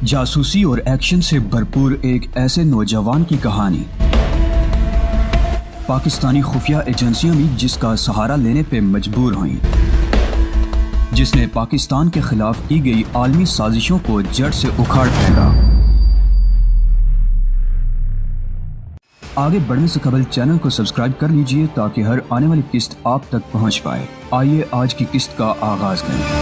جاسوسی اور ایکشن سے بھرپور ایک ایسے نوجوان کی کہانی۔ پاکستانی خفیہ ایجنسیاں بھی جس کا سہارا لینے پہ مجبور ہوئیں، جس نے پاکستان کے خلاف کی گئی عالمی سازشوں کو جڑ سے اکھاڑ پھینکا۔ آگے بڑھنے سے قبل چینل کو سبسکرائب کر لیجئے تاکہ ہر آنے والی قسط آپ تک پہنچ پائے۔ آئیے آج کی قسط کا آغاز کریں۔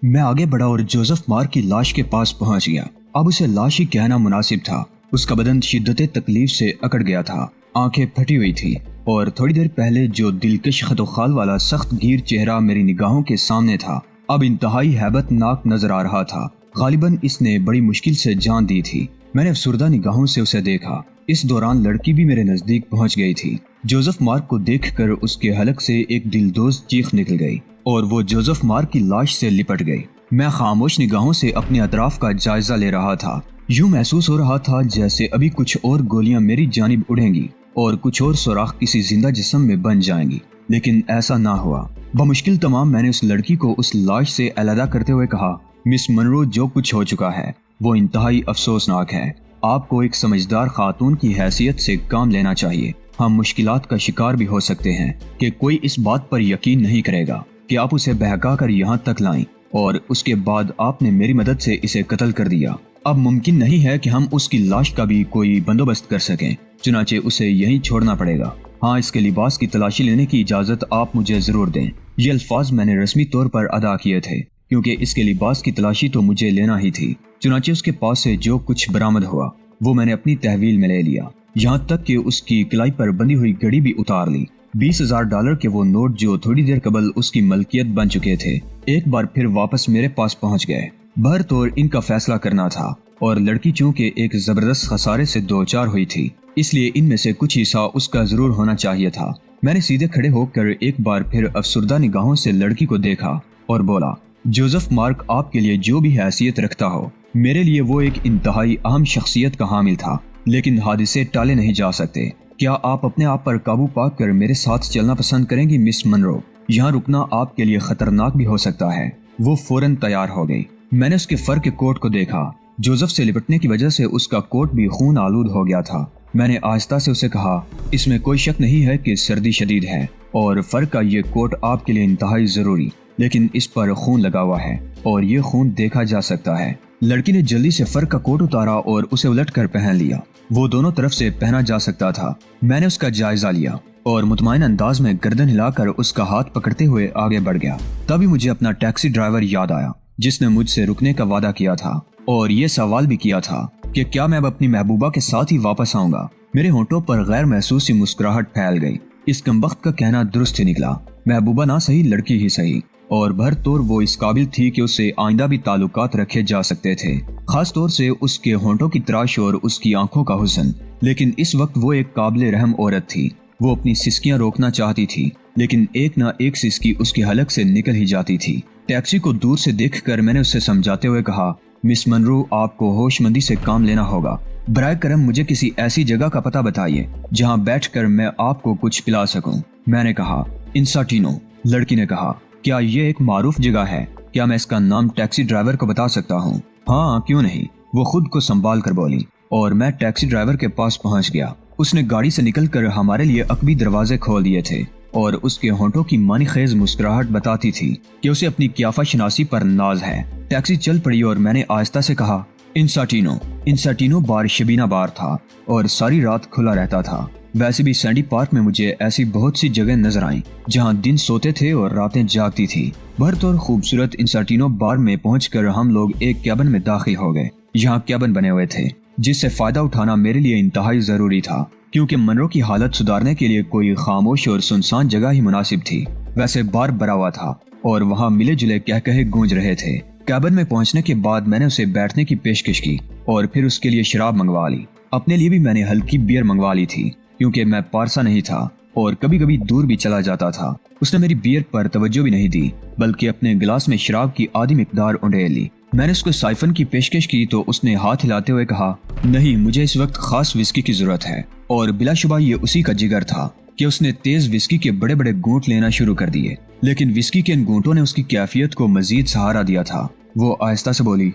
میں آگے بڑھا اور جوزف مار کی لاش کے پاس پہنچ گیا۔ اب اسے لاش ہی کہنا مناسب تھا۔ اس کا بدن شدت تکلیف سے اکڑ گیا تھا، آنکھیں پھٹی ہوئی تھی اور تھوڑی دیر پہلے جو دلکش خط و خال والا سخت گیر چہرہ میری نگاہوں کے سامنے تھا اب انتہائی ہیبت ناک نظر آ رہا تھا۔ غالباً اس نے بڑی مشکل سے جان دی تھی۔ میں نے افسردہ نگاہوں سے اسے دیکھا۔ اس دوران لڑکی بھی میرے نزدیک پہنچ گئی تھی۔ جوزف مارک کو دیکھ کر اس کے حلق سے ایک دلدوز چیخ نکل گئی اور وہ جوزف مارک کی لاش سے لپٹ گئی۔ میں خاموش نگاہوں سے اپنے اطراف کا جائزہ لے رہا تھا۔ یوں محسوس ہو رہا تھا جیسے ابھی کچھ اور گولیاں میری جانب اڑیں گی اور کچھ اور سوراخ کسی زندہ جسم میں بن جائیں گی، لیکن ایسا نہ ہوا۔ بمشکل تمام میں نے اس لڑکی کو اس لاش سے علیحدہ کرتے ہوئے کہا، مس منرو، جو کچھ ہو چکا ہے وہ انتہائی افسوسناک ہے۔ آپ کو ایک سمجھدار خاتون کی حیثیت سے کام لینا چاہیے۔ ہم مشکلات کا شکار بھی ہو سکتے ہیں کہ کوئی اس بات پر یقین نہیں کرے گا کہ آپ اسے بہکا کر یہاں تک لائیں اور اس کے بعد آپ نے میری مدد سے اسے قتل کر دیا۔ اب ممکن نہیں ہے کہ ہم اس کی لاش کا بھی کوئی بندوبست کر سکیں، چنانچہ اسے یہیں چھوڑنا پڑے گا۔ ہاں، اس کے لباس کی تلاشی لینے کی اجازت آپ مجھے ضرور دیں۔ یہ الفاظ میں نے رسمی طور پر ادا کیے تھے کیونکہ اس کے لباس کی تلاشی تو مجھے لینا ہی تھی۔ چنانچہ اس کے پاس سے جو کچھ برآمد ہوا وہ میں نے اپنی تحویل میں لے لیا، یہاں تک کہ اس کی کلائی پر بندھی ہوئی گھڑی بھی اتار لی۔ $20,000 کے وہ نوٹ جو تھوڑی دیر قبل اس کی ملکیت بن چکے تھے ایک بار پھر واپس میرے پاس پہنچ گئے۔ بہر طور ان کا فیصلہ کرنا تھا اور لڑکی چونکہ ایک زبردست خسارے سے دوچار ہوئی تھی اس لیے ان میں سے کچھ حصہ اس کا ضرور ہونا چاہیے تھا۔ میں نے سیدھے کھڑے ہو کر ایک بار پھر افسردہ نگاہوں سے لڑکی کو دیکھا اور بولا، جوزف مارک آپ کے لیے جو بھی حیثیت رکھتا ہو، میرے لیے وہ ایک انتہائی اہم شخصیت کا حامل تھا، لیکن حادثے ٹالے نہیں جا سکتے۔ کیا آپ اپنے آپ پر قابو پا کر میرے ساتھ چلنا پسند کریں گی مس منرو؟ یہاں رکنا آپ کے لیے خطرناک بھی ہو سکتا ہے۔ وہ فوراً تیار ہو گئی۔ میں نے اس کے فر کے کوٹ کو دیکھا۔ جوزف سے لپٹنے کی وجہ سے اس کا کوٹ بھی خون آلود ہو گیا تھا۔ میں نے آہستہ سے اسے کہا، اس میں کوئی شک نہیں ہے کہ سردی شدید ہے اور فر کا یہ کوٹ آپ کے لیے انتہائی ضروری، لیکن اس پر خون لگا ہوا ہے اور یہ خون دیکھا جا سکتا ہے۔ لڑکی نے جلدی سے فر کا کوٹ اتارا اور اسے الٹ کر پہن لیا۔ وہ دونوں طرف سے پہنا جا سکتا تھا۔ میں نے اس کا جائزہ لیا اور مطمئن انداز میں گردن ہلا کر اس کا ہاتھ پکڑتے ہوئے آگے بڑھ گیا۔ تبھی مجھے اپنا ٹیکسی ڈرائیور یاد آیا جس نے مجھ سے رکنے کا وعدہ کیا تھا اور یہ سوال بھی کیا تھا کہ کیا میں اب اپنی محبوبہ کے ساتھ ہی واپس آؤں گا۔ میرے ہونٹوں پر غیر محسوس مسکراہٹ پھیل گئی۔ اس کمبخت کا کہنا درست ہی نکلا۔ محبوبہ نہ صحیح، لڑکی ہی صحیح، اور بھر طور وہ اس قابل تھی کہ اس سے آئندہ بھی تعلقات رکھے جا سکتے تھے، خاص طور سے اس کے ہونٹوں کی تراش اور اس کی آنکھوں کا حسن۔ لیکن اس وقت وہ ایک قابل رحم عورت تھی۔ وہ اپنی سسکیاں روکنا چاہتی تھی لیکن ایک نہ ایک سسکی اس کے حلق سے نکل ہی جاتی تھی۔ ٹیکسی کو دور سے دیکھ کر میں نے اسے سمجھاتے ہوئے کہا، مس منرو، آپ کو ہوش مندی سے کام لینا ہوگا۔ برائے کرم مجھے کسی ایسی جگہ کا پتہ بتائیے جہاں بیٹھ کر میں آپ کو کچھ پلا سکوں۔ میں نے کہا، انساٹینو۔ لڑکی نے کہا، کیا یہ ایک معروف جگہ ہے؟ کیا میں اس کا نام ٹیکسی ڈرائیور کو بتا سکتا ہوں؟ ہاں، کیوں نہیں، وہ خود کو سنبھال کر بولی، اور میں ٹیکسی ڈرائیور کے پاس پہنچ گیا۔ اس نے گاڑی سے نکل کر ہمارے لیے عقبی دروازے کھول دیے تھے اور اس کے ہونٹوں کی معنی خیز مسکراہٹ بتاتی تھی کہ اسے اپنی قیافہ شناسی پر ناز ہے۔ ٹیکسی چل پڑی اور میں نے آہستہ سے کہا، انساٹینو بار شبینہ بار تھا اور ساری رات کھلا رہتا تھا۔ ویسے بھی سینڈی پارک میں مجھے ایسی بہت سی جگہ نظر آئیں جہاں دن سوتے تھے اور راتیں جاگتی تھی۔ بھرطور خوبصورت انساٹینو بار میں پہنچ کر ہم لوگ ایک کیبن میں داخل ہو گئے۔ یہاں کیبن بنے ہوئے تھے جس سے فائدہ اٹھانا میرے لیے انتہائی ضروری تھا کیونکہ منرو کی حالت سدھارنے کے لیے کوئی خاموش اور سنسان جگہ ہی مناسب تھی۔ ویسے بار بھرا ہوا تھا اور وہاں ملے جلے کہے گونج رہے تھے۔ کیبن میں پہنچنے کے بعد میں نے اسے بیٹھنے کی پیشکش کی اور پھر اس کے لیے شراب منگوا لی۔ اپنے لیے بھی میں نے ہلکی بیئر منگوا لی تھی کیونکہ میں پارسا نہیں تھا اور کبھی کبھی دور بھی چلا جاتا تھا۔ اس نے میری بیئر پر توجہ بھی نہیں دی بلکہ اپنے گلاس میں شراب کی آدھی مقدار انڈیل لی۔ میں نے اس کو سائفن کی پیشکش کی تو اس نے ہاتھ ہلاتے ہوئے کہا، نہیں، مجھے اس وقت خاص وسکی کی ضرورت ہے، اور بلا شبہ یہ اسی کا جگر تھا کہ اس نے تیز وسکی کے بڑے بڑے گھونٹ لینا شروع کر دیے، لیکن وسکی کے ان گھونٹوں نے اس کی کیفیت کو مزید سہارا دیا تھا۔ وہ آہستہ سے بولی،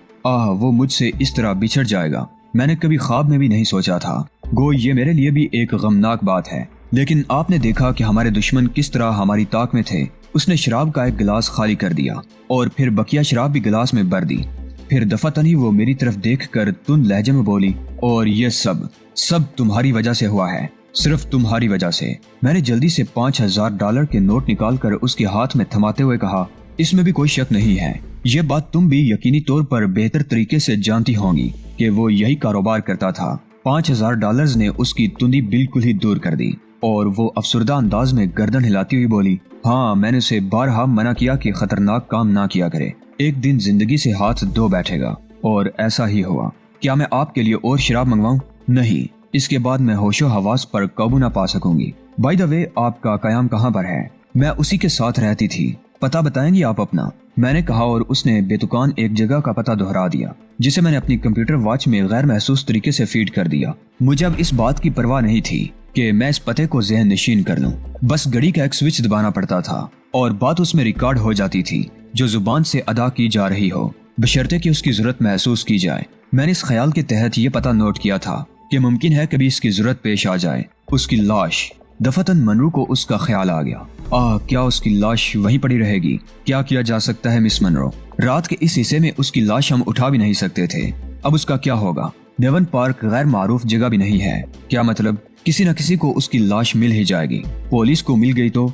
وہ مجھ سے اس طرح بچھڑ جائے گا، میں نے کبھی خواب میں بھی نہیں سوچا تھا۔ گو یہ میرے لیے بھی ایک غمناک بات ہے، لیکن آپ نے دیکھا کہ ہمارے دشمن کس طرح ہماری طاق میں تھے۔ اس نے شراب کا ایک گلاس خالی کر دیا اور پھر بقیہ شراب بھی گلاس میں بھر دی۔ پھر دفعتاً ہی وہ میری طرف دیکھ کر تند لہجے میں بولی، اور یہ سب تمہاری وجہ سے ہوا ہے، صرف تمہاری وجہ سے۔ میں نے جلدی سے $5000 کے نوٹ نکال کر اس کے ہاتھ میں تھماتے ہوئے کہا، اس میں بھی کوئی شک نہیں ہے، یہ بات تم بھی یقینی طور پر بہتر طریقے سے جانتی ہوں گی کہ وہ یہی کاروبار کرتا تھا۔ $5000 نے اس کی تندی بالکل ہی دور کر دی اور وہ افسردہ انداز میں گردن ہلاتی ہوئی بولی، ہاں میں نے اسے بارہا منع کیا کہ خطرناک کام نہ کیا کرے، ایک دن زندگی سے ہاتھ دھو بیٹھے گا، اور ایسا ہی ہوا۔ کیا میں آپ کے لیے اور شراب منگواؤں؟ نہیں، اس کے بعد میں ہوش و حواس پر قابو نہ پا سکوں گی۔ بائی دا وے، آپ کا قیام کہاں پر ہے؟ میں اسی کے ساتھ رہتی تھی، پتہ بتائیں گی آپ اپنا؟ میں نے کہا اور اس نے بے تکان ایک جگہ کا پتہ دہرا دیا جسے میں نے اپنی کمپیوٹر واچ میں غیر محسوس طریقے سے فیڈ کر دیا۔ مجھے اب اس بات کی پرواہ نہیں تھی کہ میں اس پتے کو ذہن نشین کر لوں، بس گھڑی کا ایک سوئچ دبانا پڑتا تھا اور بات اس میں ریکارڈ ہو جاتی تھی جو زبان سے ادا کی جا رہی ہو، بشرطے کہ اس کی ضرورت محسوس کی جائے۔ میں نے اس خیال کے تحت یہ پتہ نوٹ کیا تھا کہ ممکن ہے کبھی اس کی ضرورت پیش آ جائے۔ اس کی لاش۔ دفعتاً منرو کو اس کا خیال آ گیا، کیا اس کی لاش وہیں پڑی رہے گی؟ کیا کیا جا سکتا ہے مس منرو؟ رات کے اس حصے میں اس کی لاش ہم اٹھا بھی نہیں سکتے تھے، اب اس کا کیا ہوگا؟ ڈیون پارک غیر معروف جگہ بھی نہیں ہے، کیا مطلب کسی نہ کسی کو اس کی لاش مل ہی جائے گی۔ پولیس کو مل گئی تو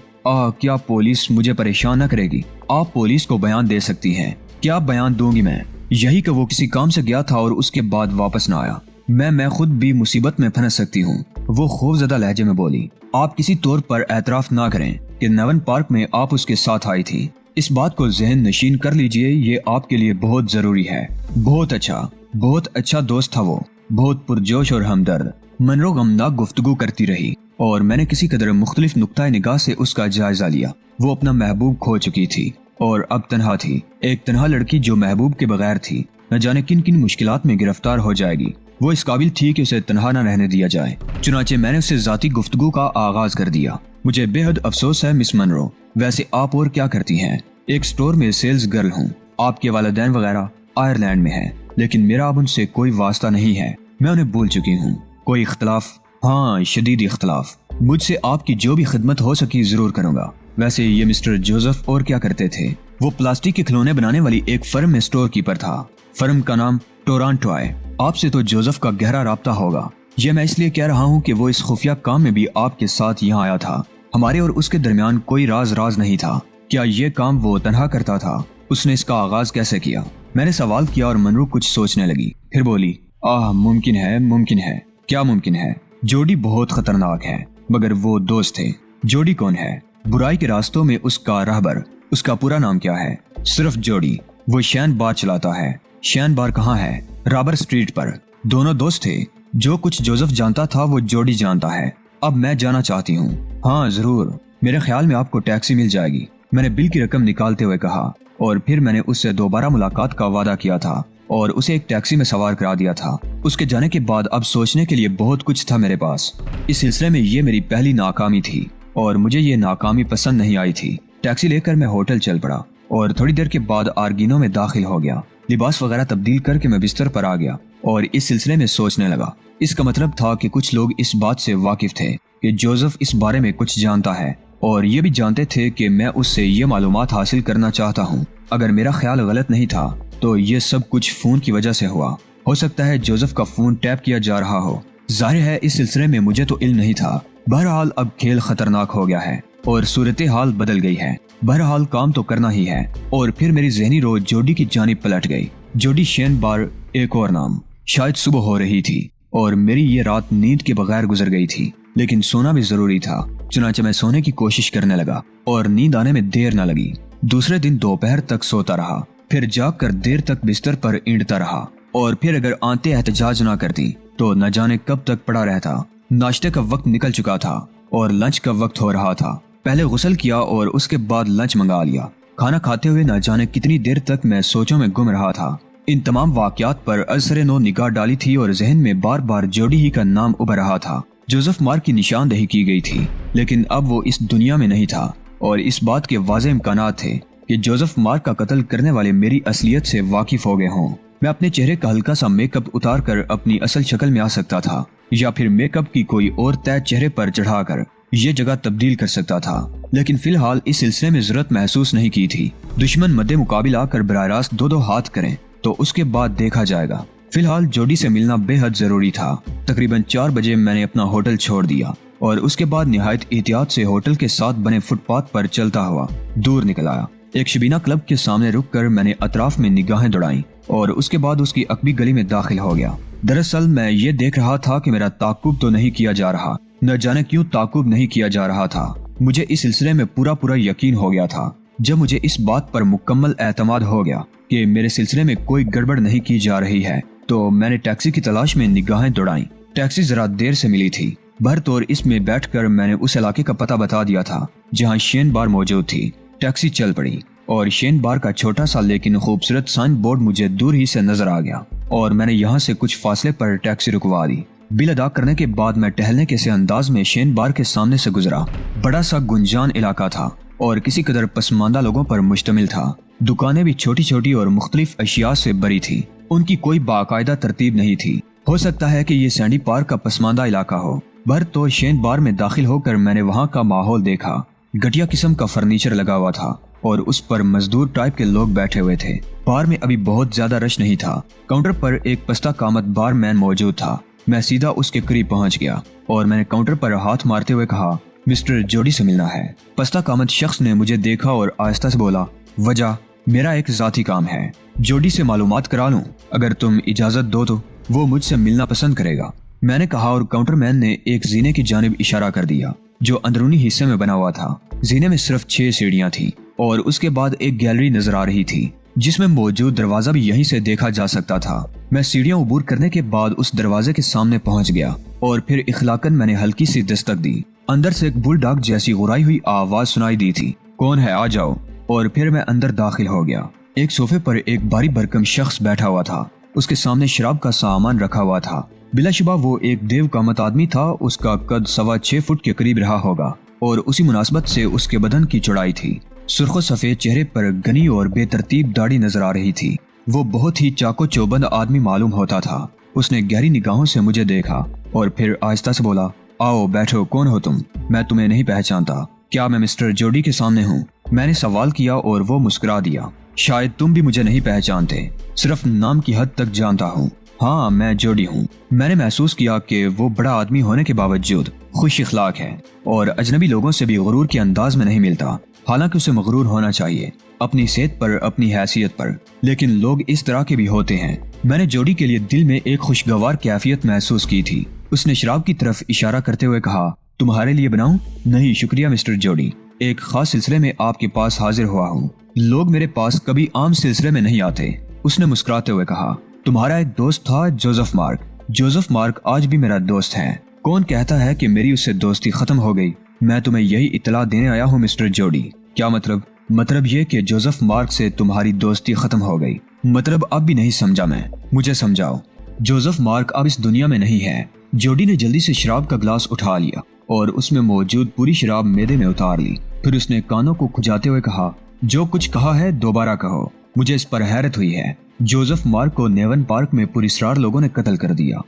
کیا پولیس مجھے پریشان نہ کرے گی؟ آپ پولیس کو بیان دے سکتی ہیں۔ کیا بیان دوں گی میں؟ یہی کہ وہ کسی کام سے گیا تھا اور اس کے بعد واپس نہ آیا۔ میں خود بھی مصیبت میں پھنس سکتی ہوں، وہ خوف زدہ لہجے میں بولی۔ آپ کسی طور پر اعتراف نہ کریں کہ نیون پارک میں آپ اس کے ساتھ آئی تھی، اس بات کو ذہن نشین کر لیجئے، یہ آپ کے لیے بہت ضروری ہے۔ بہت اچھا دوست تھا وہ، بہت پرجوش اور ہمدرد۔ منرو غمناک گفتگو کرتی رہی اور میں نے کسی قدر مختلف نقطۂ نگاہ سے اس کا جائزہ لیا۔ وہ اپنا محبوب کھو چکی تھی اور اب تنہا تھی، ایک تنہا لڑکی جو محبوب کے بغیر تھی، نہ جانے کن کن مشکلات میں گرفتار ہو جائے گی۔ وہ اس قابل تھی کہ اسے تنہا نہ رہنے دیا جائے، چنانچہ میں نے اسے ذاتی گفتگو کا آغاز کر دیا۔ مجھے بے حد افسوس ہے مس منرو، ویسے آپ اور کیا کرتی ہیں؟ ایک سٹور میں سیلز گرل ہوں، آپ کے والدین وغیرہ آئرلینڈ میں ہیں، لیکن میرا اب ان سے کوئی واسطہ نہیں ہے، میں انہیں بھول چکی ہوں۔ کوئی اختلاف؟ ہاں، شدید اختلاف۔ مجھ سے آپ کی جو بھی خدمت ہو سکی ضرور کروں گا۔ ویسے یہ مسٹر جوزف اور کیا کرتے تھے؟ وہ پلاسٹک کے کھلونے بنانے والی ایک فرم میں سٹور کیپر تھا، فرم کا نام ٹورانٹو ہے۔ آپ سے تو جوزف کا گہرا رابطہ ہوگا، یہ میں اس لیے کہہ رہا ہوں کہ وہ اس خفیہ کام میں بھی آپ کے ساتھ یہاں آیا تھا، ہمارے اور اس کے درمیان کوئی راز نہیں تھا۔ کیا یہ کام وہ تنہا کرتا تھا؟ اس نے اس کا آغاز کیسے کیا؟ میں نے سوال کیا اور منرو کچھ سوچنے لگی، پھر بولی، ممکن ہے۔ کیا ممکن ہے؟ جوڈی بہت خطرناک ہے، مگر وہ دوست تھے۔ جوڈی کون ہے؟ برائی کے راستوں میں اس کا راہبر۔ اس کا پورا نام کیا ہے؟ صرف جوڈی۔ وہ شین بار چلاتا ہے۔ شین بار کہاں ہے؟ رابر اسٹریٹ پر۔ دونوں دوست تھے، جو کچھ جوزف جانتا تھا وہ جوڈی جانتا ہے۔ اب میں جانا چاہتی ہوں۔ ہاں ضرور، میرے خیال میں آپ کو ٹیکسی مل جائے گی، میں نے بل کی رقم نکالتے ہوئے کہا، اور پھر میں نے اس سے دوبارہ ملاقات کا وعدہ کیا تھا اور اسے ایک ٹیکسی میں سوار کرا دیا تھا۔ اس کے جانے کے بعد اب سوچنے کے لیے بہت کچھ تھا میرے پاس۔ اس سلسلے میں یہ میری پہلی ناکامی تھی اور مجھے یہ ناکامی پسند نہیں آئی تھی۔ ٹیکسی لے کر میں ہوٹل چل پڑا اور تھوڑی دیر کے بعد آرگینو میں داخل ہو گیا۔ لباس وغیرہ تبدیل کر کے میں بستر پر آ گیا اور اس سلسلے میں سوچنے لگا۔ اس کا مطلب تھا کہ کچھ لوگ اس بات سے واقف تھے کہ جوزف اس بارے میں کچھ جانتا ہے اور یہ بھی جانتے تھے کہ میں اس سے یہ معلومات حاصل کرنا چاہتا ہوں۔ اگر میرا خیال غلط نہیں تھا تو یہ سب کچھ فون کی وجہ سے ہوا۔ ہو سکتا ہے جوزف کا فون ٹیپ کیا جا رہا ہو، ظاہر ہے اس سلسلے میں مجھے تو علم نہیں تھا۔ بہرحال اب کھیل خطرناک ہو گیا ہے اور صورتحال بدل گئی ہے۔ بہرحال کام تو کرنا ہی ہے، اور پھر میری ذہنی رو جوڈی کی جانب پلٹ گئی۔ جوڈی شین بار، ایک اور نام۔ شاید صبح ہو رہی تھی اور میری یہ رات نیند کے بغیر گزر گئی تھی، لیکن سونا بھی ضروری تھا، چنانچہ میں سونے کی کوشش کرنے لگا اور نیند آنے میں دیر نہ لگی۔ دوسرے دن دوپہر تک سوتا رہا، پھر جاگ کر دیر تک بستر پر اینڈتا رہا، اور پھر اگر آنتیں احتجاج نہ کرتی تو نہ جانے کب تک پڑا رہتا۔ ناشتے کا وقت نکل چکا تھا اور لنچ کا وقت ہو رہا تھا۔ پہلے غسل کیا اور اس کے بعد لنچ منگا لیا۔ کھانا کھاتے ہوئے نہ جانے کتنی دیر تک میں سوچوں میں گم رہا تھا۔ ان تمام واقعات پر ازسر نو نگاہ ڈالی تھی اور ذہن میں بار بار جوڈی ہی کا نام ابھر رہا تھا۔ جوزف مار کی نشاندہی کی گئی تھی، لیکن اب وہ اس دنیا میں نہیں تھا اور اس بات کے واضح امکانات تھے کہ جوزف مارک کا قتل کرنے والے میری اصلیت سے واقف ہو گئے ہوں۔ میں اپنے چہرے کا ہلکا سا میک اپ اتار کر اپنی اصل شکل میں آ سکتا تھا، یا پھر میک اپ کی کوئی اور طے چہرے پر چڑھا کر یہ جگہ تبدیل کر سکتا تھا، لیکن فی الحال اس سلسلے میں ضرورت محسوس نہیں کی تھی۔ دشمن مد مقابل آ کر براہ راست دو ہاتھ کریں تو اس کے بعد دیکھا جائے گا۔ فی الحال جوڈی سے ملنا بے حد ضروری تھا۔ تقریباً 4 بجے میں نے اپنا ہوٹل چھوڑ دیا اور اس کے بعد نہایت احتیاط سے ہوٹل کے ساتھ بنے فٹ پاتھ پر چلتا ہوا دور نکل آیا۔ ایک شبینہ کلب کے سامنے رک کر میں نے اطراف میں نگاہیں دوڑائیں اور اس کے بعد اس کی عقبی گلی میں داخل ہو گیا۔ دراصل میں یہ دیکھ رہا تھا کہ میرا تعاقب تو نہیں کیا جا رہا، نہ جانے کیوں تعاقب نہیں کیا جا رہا تھا۔ مجھے اس سلسلے میں پورا یقین ہو گیا تھا۔ جب مجھے اس بات پر مکمل اعتماد ہو گیا کہ میرے سلسلے میں کوئی گڑبڑ نہیں کی جا رہی ہے تو میں نے ٹیکسی کی تلاش میں نگاہیں دوڑائیں۔ ٹیکسی ذرا دیر سے ملی تھی، بہرطور اس میں بیٹھ کر میں نے اس علاقے کا پتہ بتا دیا تھا جہاں شین بار موجود تھی۔ ٹیکسی چل پڑی اور شین بار کا چھوٹا سا لیکن خوبصورت سائن بورڈ مجھے دور ہی سے نظر آ گیا اور میں نے یہاں سے کچھ فاصلے پر ٹیکسی رکوا دی۔ بل ادا کرنے کے بعد میں ٹہلنے کے سے انداز میں شین بار کے سامنے سے گزرا۔ بڑا سا گنجان علاقہ تھا اور کسی قدر پسماندہ لوگوں پر مشتمل تھا۔ دکانیں بھی چھوٹی چھوٹی اور مختلف اشیاء سے بری تھی، ان کی کوئی باقاعدہ ترتیب نہیں تھی۔ ہو سکتا ہے کہ یہ سینڈی پارک کا پسماندہ علاقہ ہو۔ بہرطور شین بار میں داخل ہو کر میں نے وہاں کا ماحول دیکھا۔ گھٹیا قسم کا فرنیچر لگا ہوا تھا اور اس پر مزدور ٹائپ کے لوگ بیٹھے ہوئے تھے۔ بار میں ابھی بہت زیادہ رش نہیں تھا۔ کاؤنٹر پر ایک پستہ قامت بار مین موجود تھا۔ میں سیدھا اس کے قریب پہنچ گیا اور میں نے کاؤنٹر پر ہاتھ مارتے ہوئے کہا، مسٹر جوڈی سے ملنا ہے۔ پستہ قامت شخص نے مجھے دیکھا اور آہستہ سے بولا، وجہ میرا ایک ذاتی کام ہے، جوڈی سے معلومات کرا لوں، اگر تم اجازت دو تو وہ مجھ سے ملنا پسند کرے گا۔ میں نے کہا اور کاؤنٹر مین نے ایک زینے کی جانب اشارہ کر دیا جو اندرونی حصے میں بنا ہوا تھا۔ زینے میں صرف 6 سیڑھیاں تھیں اور اس کے بعد ایک گیلری نظر آ رہی تھی جس میں موجود دروازہ بھی یہیں سے دیکھا جا سکتا تھا۔ میں سیڑھیاں عبور کرنے کے بعد اس دروازے کے سامنے پہنچ گیا اور پھر اخلاقاً میں نے ہلکی سی دستک دی۔ اندر سے ایک بل ڈاگ جیسی غرائی ہوئی آواز سنائی دی تھی، کون ہے آ جاؤ، اور پھر میں اندر داخل ہو گیا۔ ایک صوفے پر ایک بھاری بھرکم شخص بیٹھا ہوا تھا، اس کے سامنے شراب کا سامان رکھا ہوا تھا۔ بلا شبہ وہ ایک دیو قامت آدمی تھا، اس کا قد 6.25 فٹ کے قریب رہا ہوگا اور اسی مناسبت سے اس کے بدن کی چوڑائی تھی۔ سرخ و سفید چہرے پر گھنی اور بے ترتیب داڑھی نظر آ رہی تھی۔ وہ بہت ہی چاقو چوبند آدمی معلوم ہوتا تھا۔ اس نے گہری نگاہوں سے مجھے دیکھا اور پھر آہستہ سے بولا، آؤ بیٹھو، کون ہو تم؟ میں تمہیں نہیں پہچانتا۔ کیا میں مسٹر جوڈی کے سامنے ہوں؟ میں نے سوال کیا اور وہ مسکرا دیا۔ شاید تم بھی مجھے نہیں پہچانتے، صرف نام کی حد تک جانتا ہوں۔ ہاں میں جوڈی ہوں۔ میں نے محسوس کیا کہ وہ بڑا آدمی ہونے کے باوجود خوش اخلاق ہے اور اجنبی لوگوں سے بھی غرور کے انداز میں نہیں ملتا، حالانکہ اسے مغرور ہونا چاہیے اپنی صحت پر، اپنی حیثیت پر، لیکن لوگ اس طرح کے بھی ہوتے ہیں۔ میں نے جوڈی کے لیے دل میں ایک خوشگوار کیفیت محسوس کی تھی۔ اس نے شراب کی طرف اشارہ کرتے ہوئے کہا، تمہارے لیے بناؤں؟ نہیں شکریہ مسٹر جوڈی، ایک خاص سلسلے میں آپ کے پاس حاضر ہوا ہوں۔ لوگ میرے پاس کبھی عام سلسلے میں نہیں آتے۔ اس نے مسکراتے ہوئے کہا، تمہارا ایک دوست تھا جوزف مارک۔ جوزف مارک آج بھی میرا دوست ہے۔ کون کہتا ہے کہ میری اس سے دوستی ختم ہو گئی؟ میں تمہیں یہی اطلاع دینے آیا ہوں مسٹر جوڈی۔ کیا مطلب؟ مطلب یہ کہ جوزف مارک سے تمہاری دوستی ختم ہو گئی۔ مطلب اب بھی نہیں سمجھا میں، مجھے سمجھاؤ۔ جوزف مارک اب اس دنیا میں نہیں ہے۔ جوڈی نے جلدی سے شراب کا گلاس اٹھا لیا اور اس میں موجود پوری شراب میدے میں اتار لی۔ پھر اس نے کانوں کو کھجاتے ہوئے کہا، جو کچھ کہا ہے دوبارہ کہو، مجھے اس پر حیرت ہوئی ہے۔ جوزف مارک کو نیون پارک میں پراسرار لوگوں نے قتل کر دیا۔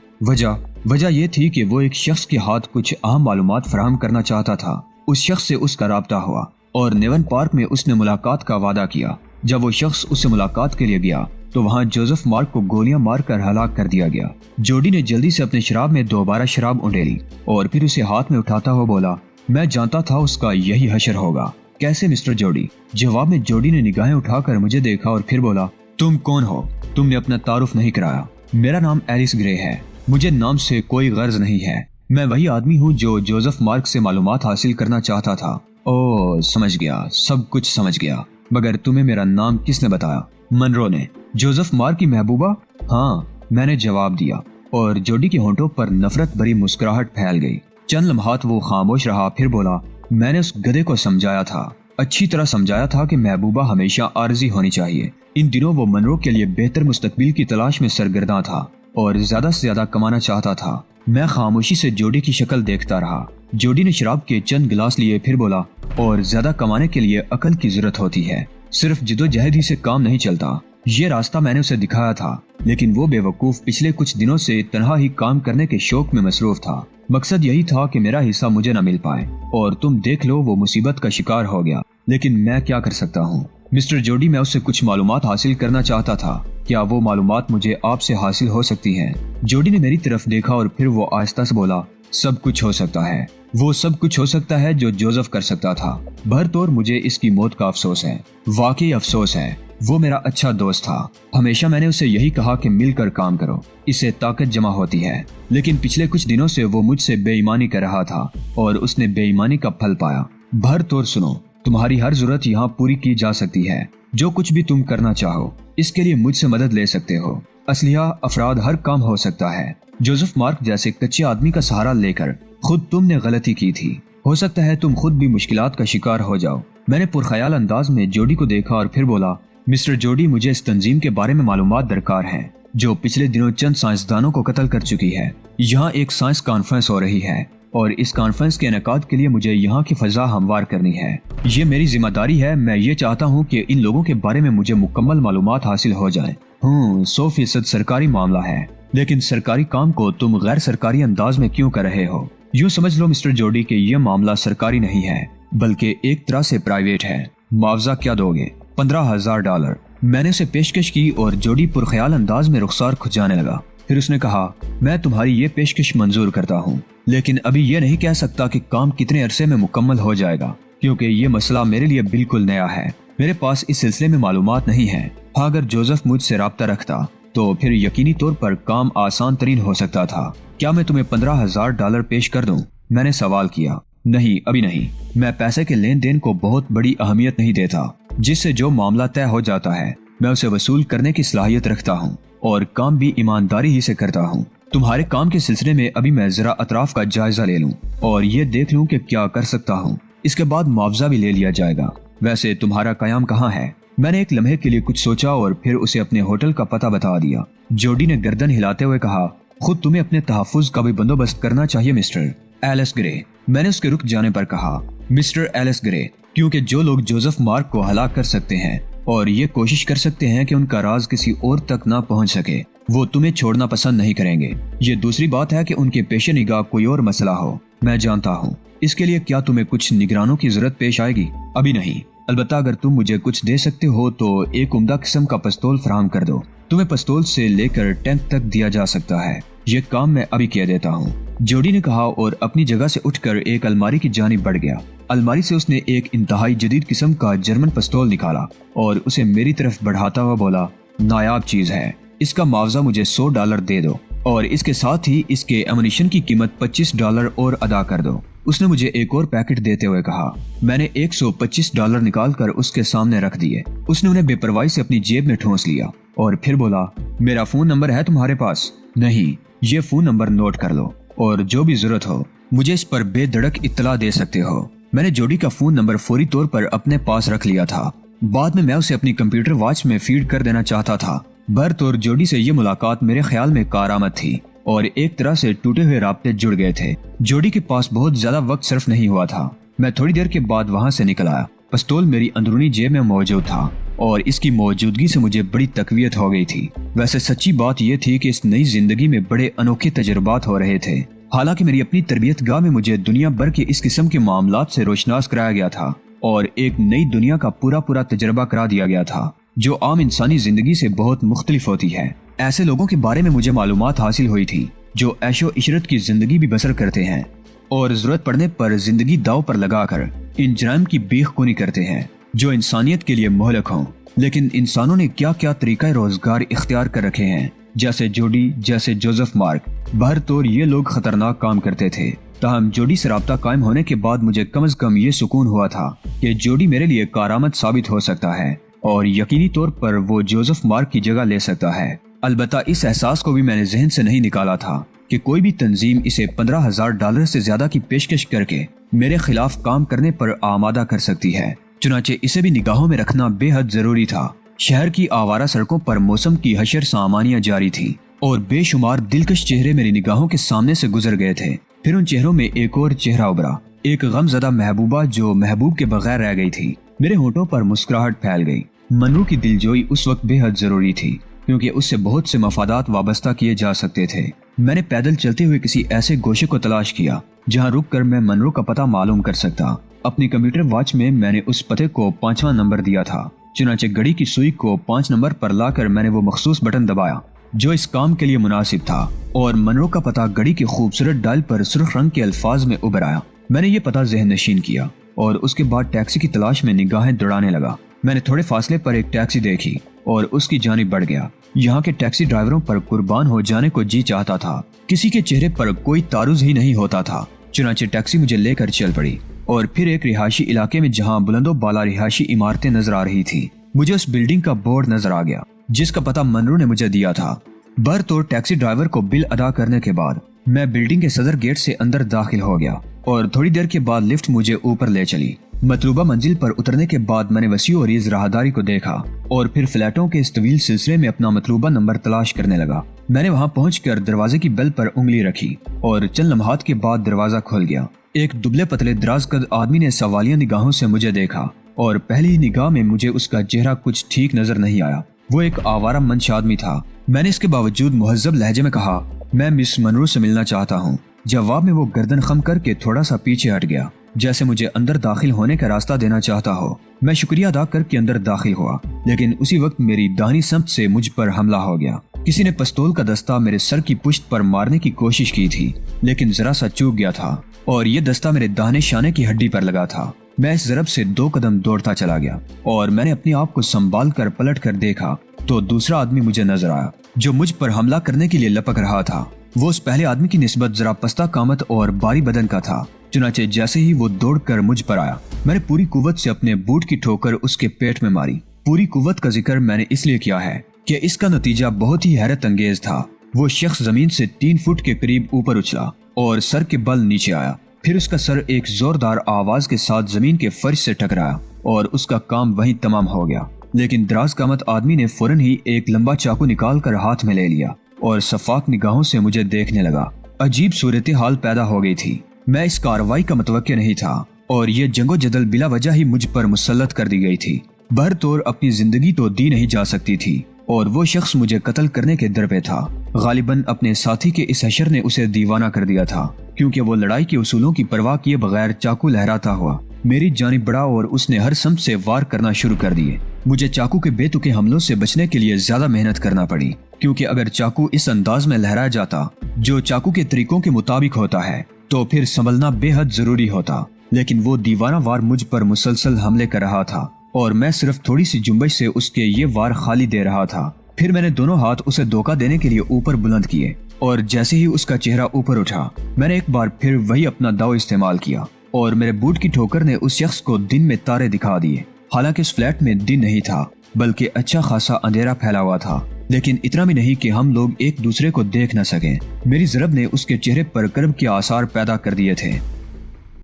وجہ یہ تھی کہ وہ ایک شخص کے ہاتھ کچھ اہم معلومات فراہم کرنا چاہتا تھا۔ اس شخص سے اس کا رابطہ ہوا اور نیون پارک میں اس نے ملاقات کا وعدہ کیا۔ جب وہ شخص اس سے ملاقات کے لیے گیا تو وہاں جوزف مارک کو گولیاں مار کر ہلاک کر دیا گیا۔ جوڈی نے جلدی سے اپنے شراب میں دوبارہ شراب انڈیلی اور پھر اسے ہاتھ میں اٹھاتا ہوا بولا، میں جانتا تھا اس کا یہی حشر ہوگا۔ کیسے مسٹر جوڈی؟ جواب میں جوڈی نے نگاہیں اٹھا کر مجھے دیکھا اور پھر بولا، تم کون ہو؟ تم نے اپنا تعارف نہیں کرایا۔ میرا نام ایلس گرے ہے۔ مجھے نام سے کوئی غرض نہیں ہے۔ میں وہی آدمی ہوں جو جوزف مارک سے معلومات حاصل کرنا چاہتا تھا۔ اوہ سمجھ گیا، سب کچھ سمجھ گیا۔ مگر تمہیں میرا نام کس نے بتایا؟ منرو نے۔ جوزف مارک کی محبوبہ؟ ہاں، میں نے جواب دیا اور جوڈی کے ہونٹوں پر نفرت بھری مسکراہٹ پھیل گئی۔ چند لمحات وہ خاموش رہا، پھر بولا، میں نے اس گدھے کو سمجھایا تھا، اچھی طرح سمجھایا تھا کہ محبوبہ ہمیشہ عارضی ہونی چاہیے۔ ان دنوں وہ منرو کے لیے بہتر مستقبل کی تلاش میں سرگرداں تھا اور زیادہ سے زیادہ کمانا چاہتا تھا۔ میں خاموشی سے جوڈی کی شکل دیکھتا رہا۔ جوڈی نے شراب کے چند گلاس لیے، پھر بولا، اور زیادہ کمانے کے لیے عقل کی ضرورت ہوتی ہے، صرف جدوجہد ہی سے کام نہیں چلتا۔ یہ راستہ میں نے اسے دکھایا تھا، لیکن وہ بے وقوف پچھلے کچھ دنوں سے تنہا ہی کام کرنے کے شوق میں مصروف تھا۔ مقصد یہی تھا کہ میرا حصہ مجھے نہ مل پائے، اور تم دیکھ لو وہ مصیبت کا شکار ہو گیا۔ لیکن میں کیا کر سکتا ہوں مسٹر جوڈی؟ میں اس سے کچھ معلومات حاصل کرنا چاہتا تھا۔ کیا وہ معلومات مجھے آپ سے حاصل ہو سکتی ہیں؟ جوڈی نے میری طرف دیکھا اور پھر وہ آہستہ سے بولا، سب کچھ ہو سکتا ہے۔ وہ سب کچھ ہو سکتا ہے جو جوزف کر سکتا تھا۔ بہرطور مجھے اس کی موت کا افسوس ہے، واقعی افسوس ہے۔ وہ میرا اچھا دوست تھا، ہمیشہ میں نے اسے یہی کہا کہ مل کر کام کرو، اس سے طاقت جمع ہوتی ہے۔ لیکن پچھلے کچھ دنوں سے وہ مجھ سے بے ایمانی کر رہا تھا، اور اس نے بے ایمانی کا پھل پایا۔ بہرطور سنو، تمہاری ہر ضرورت یہاں پوری کی جا سکتی ہے۔ جو کچھ بھی تم کرنا چاہو اس کے لیے مجھ سے مدد لے سکتے ہو۔ اسلحہ، افراد، ہر کام ہو سکتا ہے۔ جوزف مارک جیسے کچے آدمی کا سہارا لے کر خود تم نے غلطی کی تھی۔ ہو سکتا ہے تم خود بھی مشکلات کا شکار ہو جاؤ۔ میں نے پرخیال انداز میں جوڈی کو دیکھا اور پھر بولا، مسٹر جوڈی، مجھے اس تنظیم کے بارے میں معلومات درکار ہیں جو پچھلے دنوں چند سائنسدانوں کو قتل کر چکی ہے۔ یہاں ایک سائنس کانفرنس ہو رہی ہے، اور اس کانفرنس کے انعقاد کے لیے مجھے یہاں کی فضا ہموار کرنی ہے۔ یہ میری ذمہ داری ہے۔ میں یہ چاہتا ہوں کہ ان لوگوں کے بارے میں مجھے مکمل معلومات حاصل ہو جائیں۔ 100% سرکاری معاملہ ہے، لیکن سرکاری کام کو تم غیر سرکاری انداز میں کیوں کر رہے ہو؟ یوں سمجھ لو مسٹر جوڈی کہ یہ معاملہ سرکاری نہیں ہے، بلکہ ایک طرح سے پرائیویٹ ہے۔ معاوضہ کیا دو گے؟ $15,000۔ میں نے اسے پیشکش کی اور جوڈی پرخیال انداز میں رخسار کھجانے لگا۔ پھر اس نے کہا، میں تمہاری یہ پیشکش منظور کرتا ہوں، لیکن ابھی یہ نہیں کہہ سکتا کہ کام کتنے عرصے میں مکمل ہو جائے گا، کیونکہ یہ مسئلہ میرے لیے بالکل نیا ہے۔ میرے پاس اس سلسلے میں معلومات نہیں ہے۔ ہاں، اگر جوزف مجھ سے رابطہ رکھتا تو پھر یقینی طور پر کام آسان ترین ہو سکتا تھا۔ کیا میں تمہیں $15,000 پیش کر دوں؟ میں نے سوال کیا۔ نہیں، ابھی نہیں۔ میں پیسے کے لین دین کو بہت بڑی اہمیت نہیں دیتا۔ جس سے جو معاملہ طے ہو جاتا ہے میں اسے وصول کرنے کی صلاحیت رکھتا ہوں، اور کام بھی ایمانداری ہی سے کرتا ہوں۔ تمہارے کام کے سلسلے میں ابھی میں ذرا اطراف کا جائزہ لے لوں اور یہ دیکھ لوں کہ کیا کر سکتا ہوں۔ اس کے بعد معاوضہ بھی لے لیا جائے گا۔ ویسے تمہارا قیام کہاں ہے؟ میں نے ایک لمحے کے لیے کچھ سوچا اور پھر اسے اپنے ہوٹل کا پتہ بتا دیا۔ جوڈی نے گردن ہلاتے ہوئے کہا، خود تمہیں اپنے تحفظ کا بھی بندوبست کرنا چاہیے مسٹر ایلس گرے۔ میں نے اس کے رک جانے پر کہا، مسٹر ایلس گرے، کیونکہ جو لوگ جوزف مارک کو ہلاک کر سکتے ہیں اور یہ کوشش کر سکتے ہیں کہ ان کا راز کسی اور تک نہ پہنچ سکے، وہ تمہیں چھوڑنا پسند نہیں کریں گے۔ یہ دوسری بات ہے کہ ان کے پیش نگاہ کوئی اور مسئلہ ہو، میں جانتا ہوں۔ اس کے لیے کیا تمہیں کچھ نگرانوں کی ضرورت پیش آئے گی؟ ابھی نہیں، البتہ اگر تم مجھے کچھ دے سکتے ہو تو ایک عمدہ قسم کا پستول فراہم کر دو۔ تمہیں پستول سے لے کر ٹینک تک دیا جا سکتا ہے۔ یہ کام میں ابھی کیا دیتا ہوں، جوڈی نے کہا اور اپنی جگہ سے اٹھ کر ایک الماری کی جانب بڑھ گیا۔ الماری سے اس نے ایک انتہائی جدید قسم کا جرمن پستول نکالا اور اسے میری طرف بڑھاتا ہوا بولا، نایاب چیز ہے، اس کا معاوضہ مجھے $100 دے دو، اور اس کے ساتھ ہی اس کے ایمونیشن کی قیمت $25 اور ادا کر دو۔ اس نے مجھے ایک اور پیکٹ دیتے ہوئے کہا۔ میں نے $125 نکال کر اس کے سامنے رکھ دیے۔ اس نے انہیں بے پرواہی سے اپنی جیب میں ٹھونس لیا اور پھر بولا، میرا فون نمبر ہے تمہارے پاس؟ نہیں، یہ فون نمبر نوٹ کر لو، اور جو بھی ضرورت ہو مجھے اس پر بے دھڑک اطلاع دے سکتے ہو۔ میں نے جوڈی کا فون نمبر فوری طور پر اپنے پاس رکھ لیا تھا۔ بعد میں اسے اپنی کمپیوٹر واچ میں فیڈ کر دینا چاہتا تھا۔ بہرطور جوڈی سے یہ ملاقات میرے خیال میں کارآمد تھی اور ایک طرح سے ٹوٹے ہوئے رابطے جڑ گئے تھے۔ جوڈی کے پاس بہت زیادہ وقت صرف نہیں ہوا تھا۔ میں تھوڑی دیر کے بعد وہاں سے نکل آیا۔ پستول میری اندرونی جیب میں موجود تھا اور اس کی موجودگی سے مجھے بڑی تقویت ہو گئی تھی۔ ویسے سچی بات یہ تھی کہ اس نئی زندگی میں بڑے انوکھے تجربات ہو رہے تھے۔ حالانکہ میری اپنی تربیت گاہ میں مجھے دنیا بھر کے اس قسم کے معاملات سے روشناس کرایا گیا تھا اور ایک نئی دنیا کا پورا تجربہ کرا دیا گیا تھا جو عام انسانی زندگی سے بہت مختلف ہوتی ہے۔ ایسے لوگوں کے بارے میں مجھے معلومات حاصل ہوئی تھی جو عیش و عشرت کی زندگی بھی بسر کرتے ہیں اور ضرورت پڑنے پر زندگی داؤ پر لگا کر ان جرائم کی بیخ کنی کرتے ہیں جو انسانیت کے لیے مہلک ہوں۔ لیکن انسانوں نے کیا کیا طریقہ روزگار اختیار کر رکھے ہیں، جیسے جوڈی، جیسے جوزف مارک۔ بہرطور یہ لوگ خطرناک کام کرتے تھے۔ تاہم جوڈی سے رابطہ قائم ہونے کے بعد مجھے کم از کم یہ سکون ہوا تھا کہ جوڈی میرے لیے کارآمد ثابت ہو سکتا ہے اور یقینی طور پر وہ جوزف مارک کی جگہ لے سکتا ہے۔ البتہ اس احساس کو بھی میں نے ذہن سے نہیں نکالا تھا کہ کوئی بھی تنظیم اسے $15,000 سے زیادہ کی پیشکش کر کے میرے خلاف کام کرنے پر آمادہ کر سکتی ہے۔ چنانچہ اسے بھی نگاہوں میں رکھنا بے حد ضروری تھا۔ شہر کی آوارہ سڑکوں پر موسم کی حشر سامانیاں جاری تھی اور بے شمار دلکش چہرے میری نگاہوں کے سامنے سے گزر گئے تھے۔ پھر ان چہروں میں ایک اور چہرہ ابھرا، ایک غم زدہ محبوبہ جو محبوب کے بغیر رہ گئی تھی۔ میرے ہونٹوں پر مسکراہٹ پھیل گئی۔ منرو کی دلجوئی اس وقت بے حد ضروری تھی کیونکہ اس سے بہت سے مفادات وابستہ کیے جا سکتے تھے۔ میں نے پیدل چلتے ہوئے کسی ایسے گوشے کو تلاش کیا جہاں رک کر میں منرو کا پتہ معلوم کر سکتا۔ اپنی کمپیوٹر واچ میں نے اس پتے کو 5واں نمبر دیا تھا۔ چنانچہ گھڑی کی سوئی کو 5 نمبر پر لا کر میں نے وہ مخصوص بٹن دبایا جو اس کام کے لیے مناسب تھا، اور منرو کا پتہ گھڑی کی خوبصورت ڈائل پر سرخ رنگ کے الفاظ میں ابھر آیا۔ میں نے یہ پتہ ذہن نشین کیا اور اس کے بعد ٹیکسی کی تلاش میں نگاہیں دوڑانے لگا۔ میں نے تھوڑے فاصلے پر ایک ٹیکسی دیکھی اور اس کی جانب بڑھ گیا۔ یہاں کے ٹیکسی ڈرائیوروں پر قربان ہو جانے کو جی چاہتا تھا، کسی کے چہرے پر کوئی تعارض ہی نہیں ہوتا تھا۔ چنانچہ ٹیکسی مجھے لے کر چل پڑی اور پھر ایک رہائشی علاقے میں جہاں بلند و بالا رہائشی عمارتیں نظر آ رہی تھی، مجھے اس بلڈنگ کا بورڈ نظر آ گیا جس کا پتہ منرو نے مجھے دیا تھا۔ برطور ٹیکسی ڈرائیور کو بل ادا کرنے کے بعد میں بلڈنگ کے صدر گیٹ سے اندر داخل ہو گیا اور تھوڑی دیر کے بعد لفٹ مجھے اوپر لے چلی۔ مطلوبہ منزل پر اترنے کے بعد میں نے وسیع و عریض راہداری کو دیکھا اور پھر فلیٹوں کے اس طویل سلسلے میں اپنا مطلوبہ نمبر تلاش کرنے لگا۔ میں نے وہاں پہنچ کر دروازے کی بیل پر انگلی رکھی اور چند لمحات کے بعد دروازہ کھل گیا۔ ایک دبلے پتلے دراز قد آدمی نے سوالیہ نگاہوں سے مجھے دیکھا اور پہلی نگاہ میں مجھے اس کا چہرہ کچھ ٹھیک نظر نہیں آیا۔ وہ ایک آوارہ منش آدمی تھا۔ میں نے اس کے باوجود مہذب لہجے میں کہا، میں مس منرو سے ملنا چاہتا ہوں۔ جواب میں وہ گردن خم کر کے تھوڑا سا پیچھے ہٹ گیا جیسے مجھے اندر داخل ہونے کا راستہ دینا چاہتا ہو۔ میں شکریہ ادا کر کے اندر داخل ہوا، لیکن اسی وقت میری داہنی سمت سے مجھ پر حملہ ہو گیا۔ کسی نے پستول کا دستہ میرے سر کی پشت پر مارنے کی کوشش کی تھی، لیکن ذرا سا چوک گیا تھا اور یہ دستہ میرے داہنے شانے کی ہڈی پر لگا تھا۔ میں اس ضرب سے 2 قدم دوڑتا چلا گیا اور میں نے اپنے آپ کو سنبھال کر پلٹ کر دیکھا تو دوسرا آدمی مجھے نظر آیا جو مجھ پر حملہ کرنے کے لیے لپک رہا تھا۔ وہ اس پہلے آدمی کی نسبت ذرا پستہ قامت اور باری بدن کا تھا۔ چنانچہ جیسے ہی وہ دوڑ کر مجھ پر آیا، میں نے پوری قوت سے اپنے بوٹ کی ٹھوکر اس کے پیٹ میں ماری۔ پوری قوت کا ذکر میں نے اس لیے کیا ہے کہ اس کا نتیجہ بہت ہی حیرت انگیز تھا۔ وہ شخص زمین سے 3 فٹ کے قریب اوپر اچھلا اور سر کے بل نیچے آیا۔ پھر اس کا سر ایک زوردار آواز کے ساتھ زمین کے فرش سے ٹکرایا اور اس کا کام وہیں تمام ہو گیا۔ لیکن دراز قامت آدمی نے فوراً ہی ایک لمبا چاقو نکال کر ہاتھ میں لے لیا اور شفاف نگاہوں سے مجھے دیکھنے لگا۔ عجیب صورتحال پیدا ہو گئی تھی۔ میں اس کارروائی کا متوقع نہیں تھا اور یہ جنگ و جدل بلا وجہ ہی مجھ پر مسلط کر دی گئی تھی۔ بہرطور اپنی زندگی تو دی نہیں جا سکتی تھی اور وہ شخص مجھے قتل کرنے کے در پہ تھا۔ غالباً اپنے ساتھی کے اس حشر نے اسے دیوانہ کر دیا تھا، کیونکہ وہ لڑائی کے اصولوں کی پرواہ کیے بغیر چاقو لہراتا ہوا میری جانب بڑھا اور اس نے ہر سمت سے وار کرنا شروع کر دیے۔ مجھے چاقو کے بے تکے حملوں سے بچنے کے لیے زیادہ محنت کرنا پڑی، کیونکہ اگر چاقو اس انداز میں لہرایا جاتا جو چاقو کے طریقوں کے مطابق ہوتا ہے تو پھر سنبھلنا بے حد ضروری ہوتا۔ لیکن وہ دیوانہ وار مجھ پر مسلسل حملے کر رہا تھا اور میں صرف تھوڑی سی جنبش سے اس کے یہ وار خالی دے رہا تھا۔ پھر میں نے دونوں ہاتھ اسے دھوکہ دینے کے لیے اوپر بلند کیے اور جیسے ہی اس کا چہرہ اوپر اٹھا، میں نے ایک بار پھر وہی اپنا داؤ استعمال کیا اور میرے بوٹ کی ٹھوکر نے اس شخص کو دن میں تارے دکھا دیے۔ حالانکہ اس فلیٹ میں دن نہیں تھا بلکہ اچھا خاصا اندھیرا پھیلا ہوا تھا، لیکن اتنا بھی نہیں کہ ہم لوگ ایک دوسرے کو دیکھ نہ سکیں۔ میری ضرب نے اس کے چہرے پر کرب کے آثار پیدا کر دیے تھے